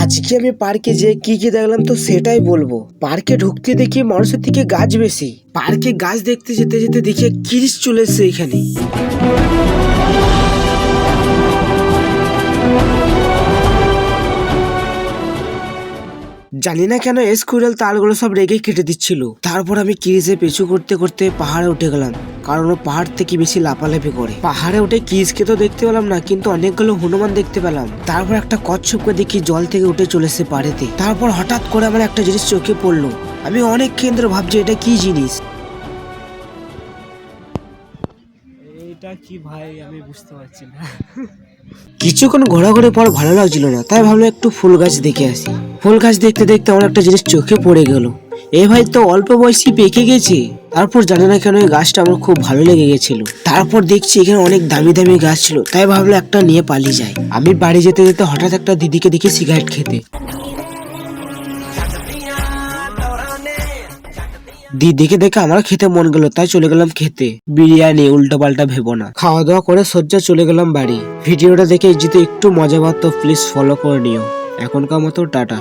আজকে আমি পার্কে যে কি কি দেখলাম তো সেটাই বলবো। পার্কে ঢুকতে দেখি মানুষের থেকে গাছ বেশি। পার্কে গাছ দেখতে যেতে যেতে দেখি কিরিশ চলে এসছে এখানে। জানি না কেন স্কুইরেল তারগুলো সব রেগে কেটে দিচ্ছিল। তারপর আমি কিরিজে পিছু করতে করতে পাহাড়ে উঠে গেলাম, কারণ ও পাহাড় থেকে বেশি লাফালাফি করে। পাহাড়ে উঠে কিরিজকে তো দেখতে পেলাম না, কিন্তু অনেকগুলো হনুমান দেখতে পেলাম। তারপর একটা কচ্ছপকে দেখি জল থেকে উঠে চলেছে পাড়েতে। তারপর হঠাৎ করে আমার একটা জিনিস চোখে পড়লো। আমি অনেক কেন্দ্র ভাবছি এটা কি জিনিস। এটা কি ভাই আমি বুঝতে পারছি না। কিছুক্ষণ ঘোরাঘুরি পর ভালো লাগছিল না, তাই ভাবলাম একটু ফুল গাছ দেখে আসি। ফুল গাছ দেখতে দেখতে আমার একটা জিনিস চোখে পড়ে গেল। এ ভাই তো অল্প বয়সী পেকে গেছে। তারপর জানি না কেন এই গাছটা আমার খুব ভালো লেগে গেছিল। তারপর দেখছি এখানে অনেক দামি দামি গাছ ছিল, তাই ভাবলাম একটা নিয়ে পালিয়ে যায়। আমি বাড়ি যেতে যেতে হঠাৎ একটা দিদিকে দেখি সিগারেট খেতে। দিদিকে দেখে আমার খেতে মন গেল, তাই চলে গেলাম খেতে বিরিয়ানি। উল্টো পাল্টা ভেবো না। খাওয়া দাওয়া করে সজ্জা চলে গেলাম বাড়ি। ভিডিওটা দেখে যদি একটু মজা পাও তো প্লিজ ফলো করে নিও। এখনকার মতো টাটা।